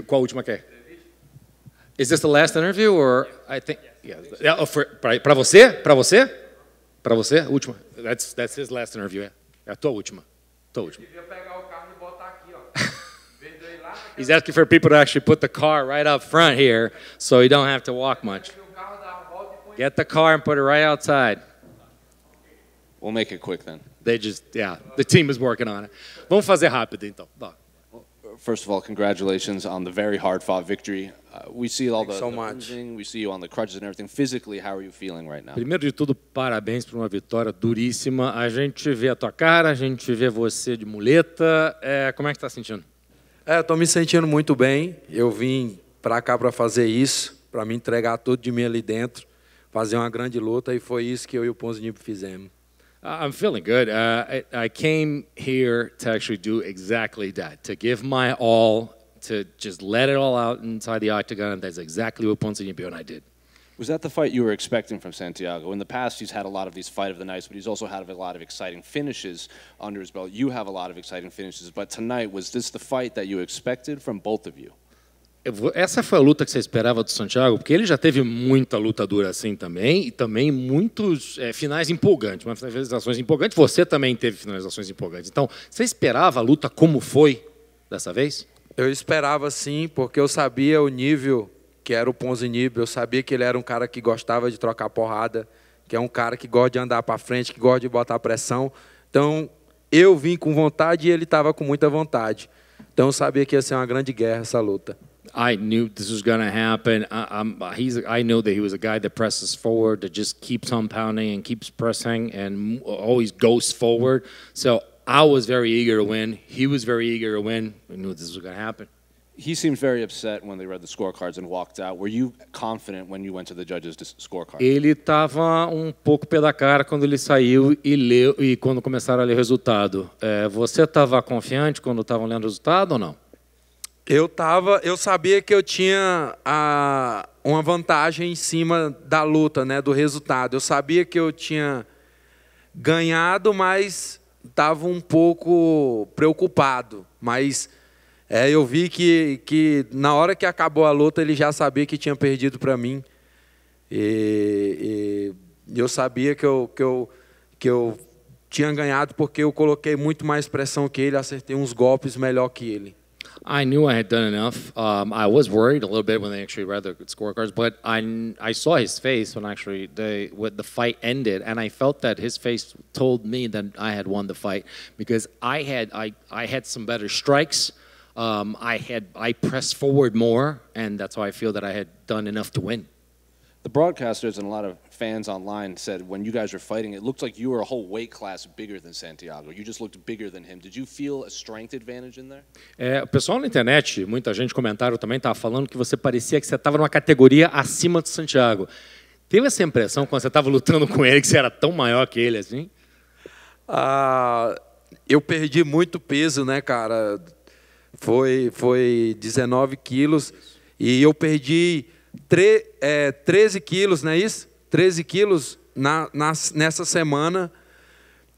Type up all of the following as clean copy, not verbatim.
Qual a última que é? Is this the last interview or I think yeah, para você? Para você? Para você? Última. That's his last interview. É a tua última. Tua última. Devia pegar o carro e botar aqui, ó. He's asking for people to actually put the car right up front here so you don't have to walk much. Get the car and put it right outside. We'll make it quick then. They just, yeah, the team is working on it. Vamos fazer rápido então. First of all, congratulations on the very hard-fought victory. We see all the much. bruising, we see you on the crutches and everything. Physically, how are you feeling right now? Primeiro de tudo, parabéns por uma vitória duríssima. A gente vê a tua cara, a gente vê você de muleta. Como é que está sentindo? Estou me sentindo muito bem. Eu vim para cá para fazer isso, para me entregar tudo de mim ali dentro, fazer uma grande luta, e foi isso que eu e o Ponzinibbio fizemos. I'm feeling good. I came here to actually do exactly that, to give my all, to just let it all out inside the octagon, and that's exactly what Ponzinibbio and I did. Was that the fight you were expecting from Santiago? In the past, he's had a lot of these fight of the nights, but he's also had a lot of exciting finishes under his belt. You have a lot of exciting finishes, but tonight, was this the fight that you expected from both of you? Essa foi a luta que você esperava do Santiago, porque ele já teve muita luta dura assim também, e também muitos finais empolgantes, mas finalizações empolgantes. Você também teve finalizações empolgantes. Então, você esperava a luta como foi dessa vez? Eu esperava sim, porque eu sabia o nível que era o Ponzinibbio, eu sabia que ele era um cara que gostava de trocar porrada, que é um cara que gosta de andar para frente, que gosta de botar pressão. Então, eu vim com vontade e ele estava com muita vontade. Então, eu sabia que ia ser uma grande guerra essa luta. I knew this was going to happen. I know that he was a guy that presses forward, that just keeps on pounding and keeps pressing and always goes forward. So I was very eager to win. He was very eager to win. I knew this was going to happen. He seemed very upset when they read the scorecards and walked out. Were you confident when you went to the judges' scorecard? Ele estava pouco pé da cara quando ele saiu e leu, e quando começaram a ler o resultado. Você estava confiante quando estavam lendo o resultado ou não? Eu sabia que eu tinha uma vantagem em cima da luta, né, do resultado. Eu sabia que eu tinha ganhado, mas estava um pouco preocupado. Mas eu vi que na hora que acabou a luta ele já sabia que tinha perdido para mim. E eu sabia que eu tinha ganhado porque eu coloquei muito mais pressão que ele, acertei uns golpes melhor que ele. I knew I had done enough. I was worried a little bit when they actually read the scorecards, but I saw his face when actually when the fight ended, and I felt that his face told me that I had won the fight because I had some better strikes. I pressed forward more, and that's how I feel that I had done enough to win. The broadcasters and a lot of fans online said when you guys were fighting, it looked like you were a whole weight class bigger than Santiago. You just looked bigger than him. Did you feel a strength advantage in there? O pessoal na internet, muita gente comentário também estava falando que você parecia que você estava numa categoria acima do Santiago. Teve essa impressão quando você estava lutando com ele que você era tão maior que ele assim? Eu perdi muito peso, né, cara? Foi 19 quilos e eu perdi 13 quilos, não é isso? 13 quilos nessa semana,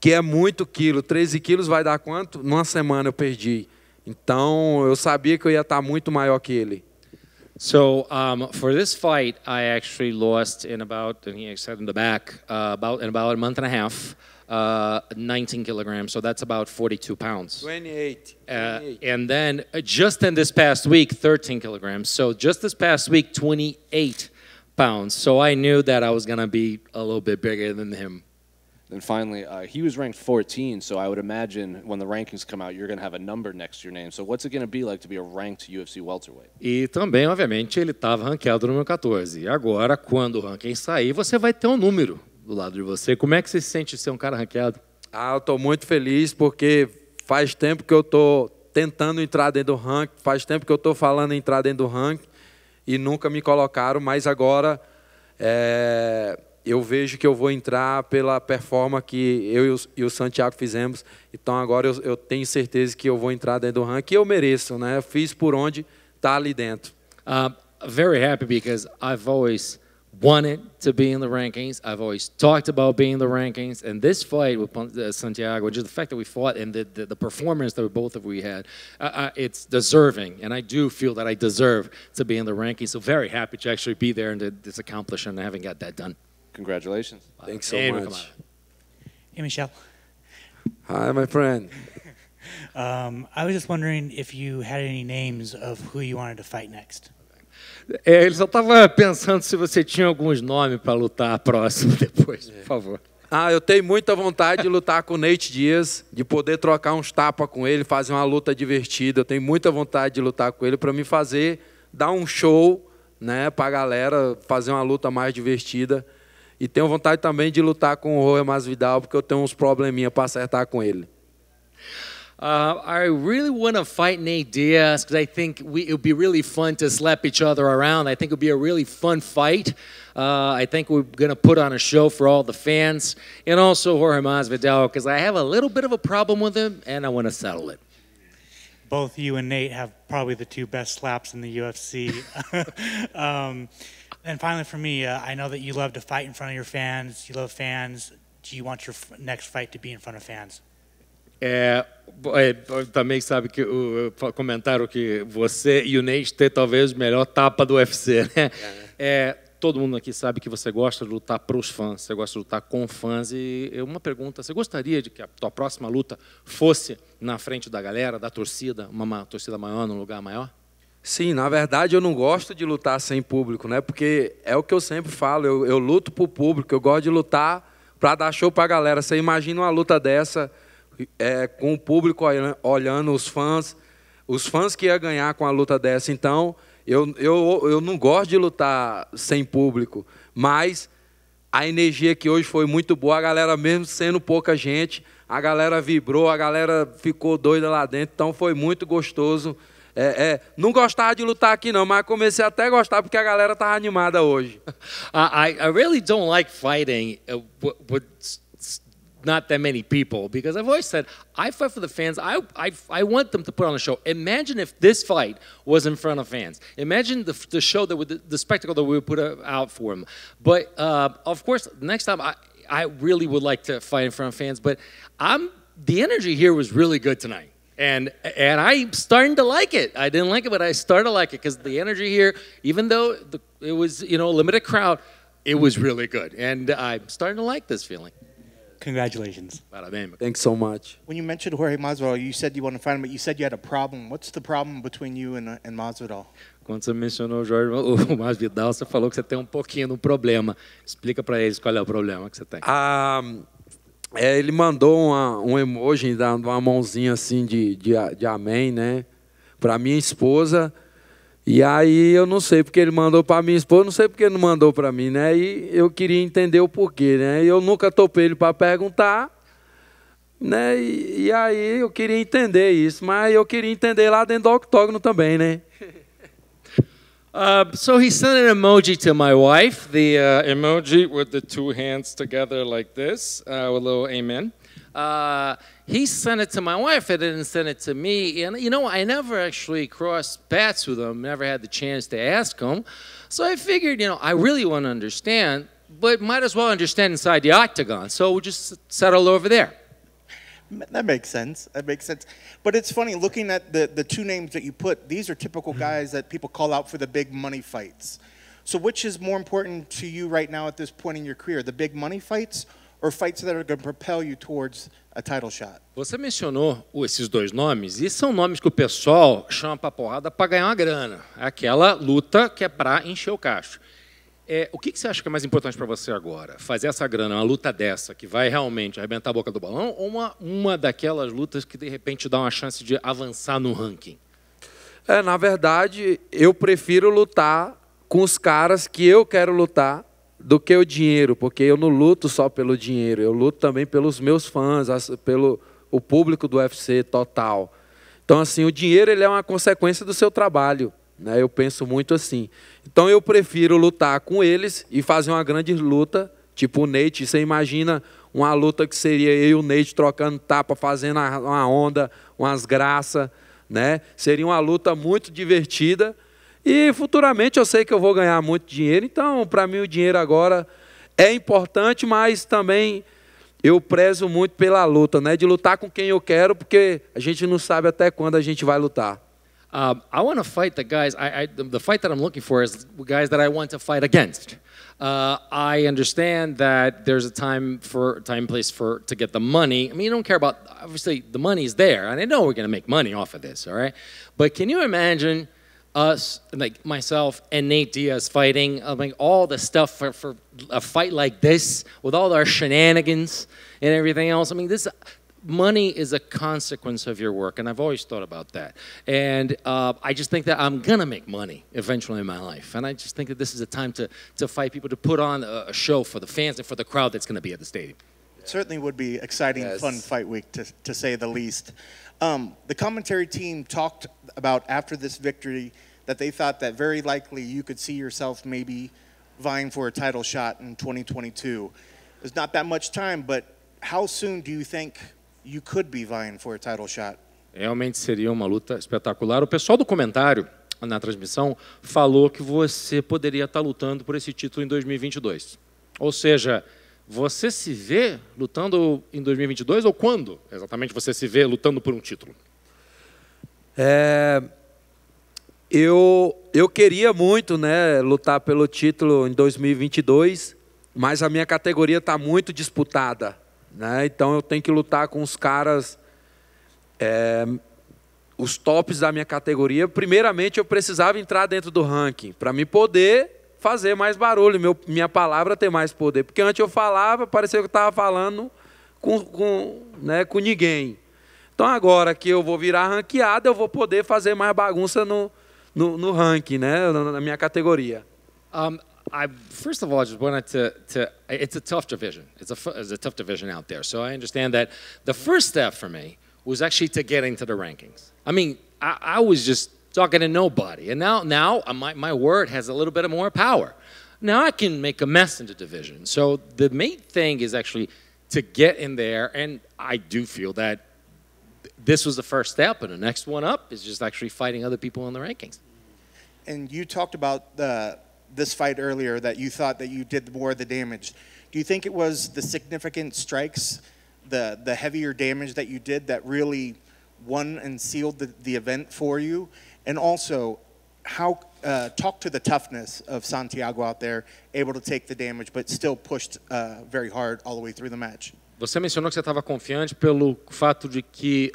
que é muito quilo. 13 quilos vai dar quanto? Numa semana eu perdi. Então, eu sabia que eu ia estar muito maior que ele. So, for this fight, I actually lost in about, and he said in the back, in about a month and a half, 19 kilograms, so that's about 42 pounds. 28. And then just in this past week, 13 kilograms. So just this past week, 28 pounds. So I knew that I was going to be a little bit bigger than him. Then finally, he was ranked 14, so I would imagine when the rankings come out, you're going to have a number next to your name. So what's it going to be like to be a ranked UFC welterweight? E também, obviamente, ele estava ranqueado no número 14. E agora, quando o ranking sair, você vai ter um número do lado de você. Como é que você se sente ser um cara ranqueado? Eu estou muito feliz porque faz tempo que eu estou tentando entrar dentro do ranking, faz tempo que eu estou falando em entrar dentro do ranking e nunca me colocaram, mas agora eu vejo que eu vou entrar pela performance que eu e o Santiago fizemos. Então agora eu tenho certeza que eu vou entrar dentro do ranking e eu mereço, né? Eu fiz por onde está ali dentro. Very happy because I've always wanted to be in the rankings. I've always talked about being in the rankings. And this fight with Santiago, just the fact that we fought and the performance that both of we had, it's deserving. And I do feel that I deserve to be in the rankings. So very happy to actually be there and to this accomplishment and having got that done. Congratulations. Thanks so much. Hey, Michel. Hi, my friend. I was just wondering if you had any names of who you wanted to fight next. Ele só estava pensando se você tinha alguns nomes para lutar próximo depois, por favor. Eu tenho muita vontade de lutar com o Nate Diaz, de poder trocar uns tapas com ele, fazer uma luta divertida. Eu tenho muita vontade de lutar com ele para me fazer, dar um show, né, para a galera, fazer uma luta mais divertida. E tenho vontade também de lutar com o Jorge Masvidal, porque eu tenho uns probleminha para acertar com ele. I really want to fight Nate Diaz because I think it would be really fun to slap each other around. I think it would be a really fun fight. I think we're going to put on a show for all the fans. And also Jorge Masvidal because I have a little bit of a problem with him and I want to settle it. Both you and Nate have probably the two best slaps in the UFC. And finally for me, I know that you love to fight in front of your fans. You love fans. Do you want your next fight to be in front of fans? Também sabe que comentaram que você e o Nate têm talvez o melhor tapa do UFC, né? Todo mundo aqui sabe que você gosta de lutar para os fãs, você gosta de lutar com fãs. E uma pergunta, você gostaria de que a tua próxima luta fosse na frente da galera, da torcida, uma torcida maior, num lugar maior? Sim, na verdade eu não gosto de lutar sem público, né? Porque é o que eu sempre falo, eu luto para o público, eu gosto de lutar para dar show para a galera. Você imagina uma luta dessa com o público olhando, os fãs que iam ganhar com a luta dessa. Então, eu não gosto de lutar sem público, mas a energia que hoje foi muito boa, a galera mesmo sendo pouca gente, a galera vibrou, a galera ficou doida lá dentro, então foi muito gostoso. Não gostava de lutar aqui não, mas comecei até a gostar porque a galera estava animada hoje. I really don't like fighting with not that many people because I've always said I fight for the fans. I want them to put on a show. Imagine if this fight was in front of fans. Imagine the show the spectacle that we would put out for them. But of course, next time I really would like to fight in front of fans. But the energy here was really good tonight. And I'm starting to like it. I didn't like it, but I started to like it because the energy here, even though it was a limited crowd, it was really good. And I'm starting to like this feeling. Congratulations. Parabéns. Thanks so much. When you mentioned Jorge Masvidal, you said you want to fight him, but you said you had a problem. What's the problem between you and Masvidal? Quando você mencionou o Masvidal, você falou que você tem um pouquinho de problema. Explica para eles qual é o problema que você tem. Ele mandou um emoji, dando uma mãozinha assim de amém, né? Para minha esposa. E aí eu não sei porque ele mandou para minha esposa, não sei porque ele não mandou para mim, né? E eu queria entender o porquê, né? E eu nunca topei ele para perguntar, né? E aí eu queria entender isso, mas eu queria entender lá dentro do octógono também, né? So he sent an emoji to my wife, the emoji with the two hands together like this, with a little amen. He sent it to my wife, I didn't send it to me. And, I never actually crossed paths with him, never had the chance to ask him. So I figured, I really want to understand, but might as well understand inside the octagon. So we'll just settle over there. That makes sense. That makes sense. But it's funny, looking at the two names that you put, these are typical guys that people call out for the big money fights. So which is more important to you right now at this point in your career, the big money fights or fights that are going to propel you towards a title shot? Você mencionou esses dois nomes, e são nomes que o pessoal chama pra porrada para ganhar uma grana. É aquela luta que é para encher o cacho. O que você acha que é mais importante para você agora? Fazer essa grana, uma luta dessa, que vai realmente arrebentar a boca do balão, ou uma daquelas lutas que, de repente, dá uma chance de avançar no ranking? Na verdade, eu prefiro lutar com os caras que eu quero lutar do que o dinheiro, porque eu não luto só pelo dinheiro, eu luto também pelos meus fãs, pelo o público do UFC total. Então, assim, o dinheiro ele é uma consequência do seu trabalho, né? Eu penso muito assim. Então, eu prefiro lutar com eles e fazer uma grande luta, tipo o Nate. Você imagina uma luta que seria eu e o Nate trocando tapa, fazendo uma onda, umas graças, né? Seria uma luta muito divertida. E futuramente eu sei que eu vou ganhar muito dinheiro, então para mim o dinheiro agora é importante, mas também eu prezo muito pela luta, né? De lutar com quem eu quero, porque a gente não sabe até quando a gente vai lutar. I want to fight the guys. The fight that I'm looking for is guys that I want to fight against. I understand that there's a time place to get the money. I mean, you don't care about, obviously the money's there, and I know we're going to make money off of this, all right? But can you imagine us, like myself and Nate Diaz fighting, like all the stuff for a fight like this with all our shenanigans and everything else? I mean, this money is a consequence of your work, and I've always thought about that. And I just think that I'm gonna make money eventually in my life, and I just think that this is a time to fight people, to put on a show for the fans and for the crowd that's gonna be at the stadium. It certainly would be exciting, fun fight week, to say the least. The commentary team talked about after this victory that they thought that very likely you could see yourself maybe vying for a title shot in 2022. There's not that much time, but how soon do you think you could be vying for a title shot? Realmente seria uma luta espetacular. O pessoal do comentário na transmissão falou que você poderia estar lutando por esse título em 2022. Ou seja, você se vê lutando em 2022 ou quando exatamente você se vê lutando por um título? Eu queria muito, né, lutar pelo título em 2022, mas a minha categoria está muito disputada, né? Então eu tenho que lutar com os caras, os tops da minha categoria. Primeiramente eu precisava entrar dentro do ranking para me poder fazer mais barulho, minha palavra ter mais poder, porque antes eu falava, parecia que eu estava falando com ninguém. Então agora que eu vou virar ranqueado, eu vou poder fazer mais bagunça no ranking, né, na minha categoria. First of all, I just wanted to it's a tough division. It's a tough division out there. So I understand that the first step for me was actually to get into the rankings. I mean, I was just talking to nobody. And now my word has a little bit of more power. Now I can make a mess in the division. So the main thing is actually to get in there. And I do feel that this was the first step. And the next one up is just actually fighting other people in the rankings. And you talked about this fight earlier, that you thought that you did more of the damage. Do you think it was the significant strikes, the heavier damage that you did that really won and sealed the event for you? And also, how talk to the toughness of Santiago out there, able to take the damage, but still pushed very hard all the way through the match. Você mencionou que você estava confiante pelo fato de que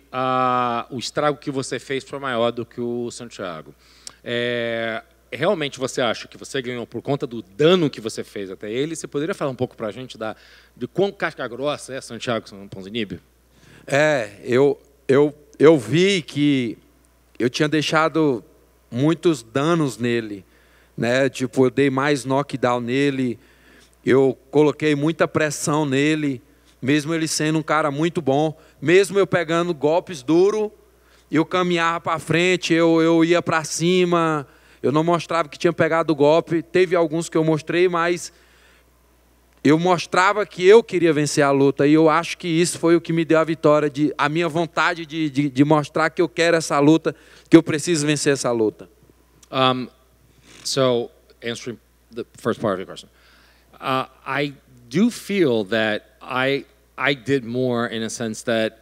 o estrago que você fez foi maior do que o Santiago. Realmente você acha que você ganhou por conta do dano que você fez até ele? Você poderia falar um pouco para a gente de quão casca grossa é Santiago Ponzinibbio? Eu vi que eu tinha deixado muitos danos nele, né? Tipo, eu dei mais knockdown nele, eu coloquei muita pressão nele, mesmo ele sendo um cara muito bom, mesmo eu pegando golpes duros, eu caminhava para frente, eu ia para cima, eu não mostrava que tinha pegado o golpe. Teve alguns que eu mostrei, mas eu mostrava que eu queria vencer a luta, e eu acho que isso foi o que me deu a vitória, a minha vontade de mostrar que eu quero essa luta, que eu preciso vencer essa luta. So, answering the first part of your question, I do feel that I did more in a sense that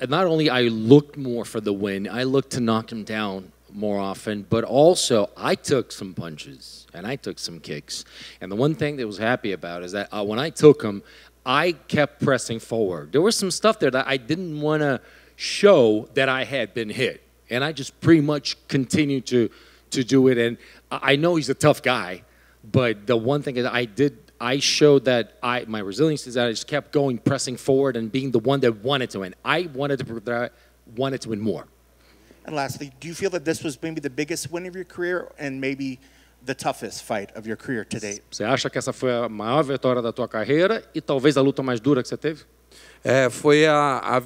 not only I looked more for the win, I looked to knock him down more often, but also I took some punches and I took some kicks. And the one thing that was happy about is that when I took them, I kept pressing forward. There was some stuff there that I didn't want to show that I had been hit. And I just pretty much continued to do it. And I know he's a tough guy, but the one thing is I showed that my resilience is that I just kept going, pressing forward and being the one that wanted to win. I wanted to prove that I wanted to win more. And lastly, do you feel that this was maybe the biggest win of your career and maybe the toughest fight of your career to date? Você acha que essa foi a maior vitória da tua carreira e talvez a luta mais dura que você teve? Foi a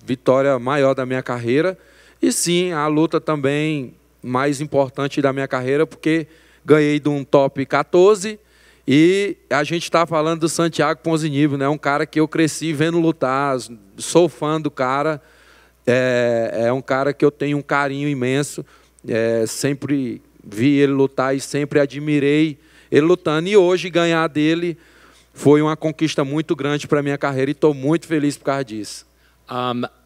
vitória maior da minha carreira, e sim, a luta também mais importante da minha carreira, porque ganhei de um top 14 e a gente está falando do Santiago Ponzinibbio, né? Um cara que eu cresci vendo lutar, sou fã do cara. É um cara que eu tenho um carinho imenso, sempre vi ele lutar e sempre admirei ele lutando. E hoje ganhar dele foi uma conquista muito grande para a minha carreira e estou muito feliz por causa disso.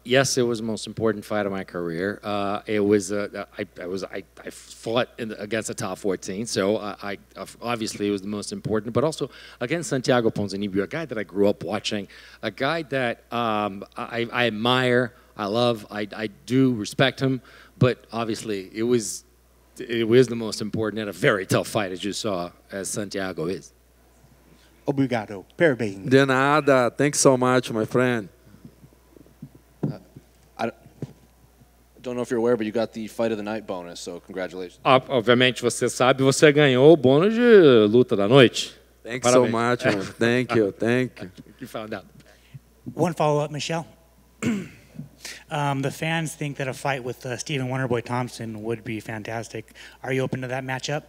Yes, it was the most important fight of my career. I fought against a top 14, so obviously it was the most important. But also against Santiago Ponzinibbio, a guy that I grew up watching, a guy that I admire, I love, I do respect him. But obviously it was the most important and a very tough fight, as you saw, as Santiago is. Obrigado. Parabéns. De nada. Thank you so much, my friend. I don't know if you're aware, but you got the fight of the night bonus, so congratulations. Obviamente você sabe, você ganhou o bônus de luta da noite. Thank you so much, man. Thank you. You found out. One follow-up, Michel. The fans think that a fight with Stephen Wonderboy Thompson would be fantastic. Are you open to that matchup?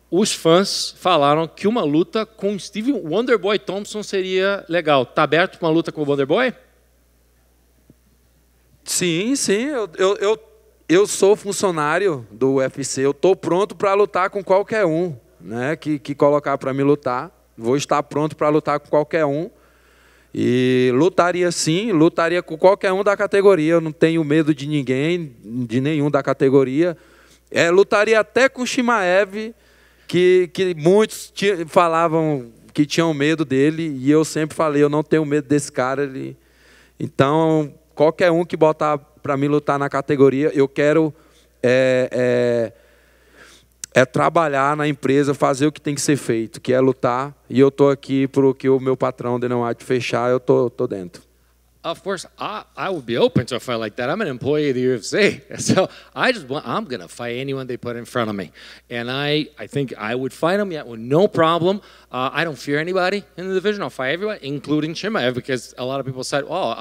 Os fãs falaram que uma luta com Stephen Wonderboy Thompson seria legal. Tá aberto para uma luta com o Wonderboy? Sim. Eu sou funcionário do UFC. Eu estou pronto para lutar com qualquer um, né? Que colocar para me lutar. Vou estar pronto para lutar com qualquer um. E lutaria sim, lutaria com qualquer um da categoria. Eu não tenho medo de ninguém, de nenhum da categoria. Lutaria até com o Chimaev, que muitos falavam que tinham medo dele. E eu sempre falei, eu não tenho medo desse cara. Então, qualquer um que botar para mim lutar na categoria, eu quero trabalhar na empresa, fazer o que tem que ser feito, que é lutar. E eu estou aqui para que o meu patrão não há de fechar, eu estou dentro. Of course, I would be open to a fight like that. I'm an employee of the UFC, so I'm going to fight anyone they put in front of me, and I think I would fight them. Yeah, with no problem. I don't fear anybody in the division. I'll fight everyone, including Chimaev, because a lot of people said, "Oh,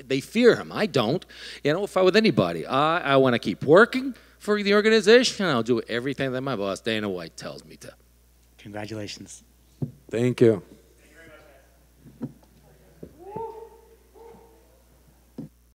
they fear him." I don't. I'll fight with anybody. I want to keep working for the organization. I'll do everything that my boss Dana White tells me to. Congratulations. Thank you.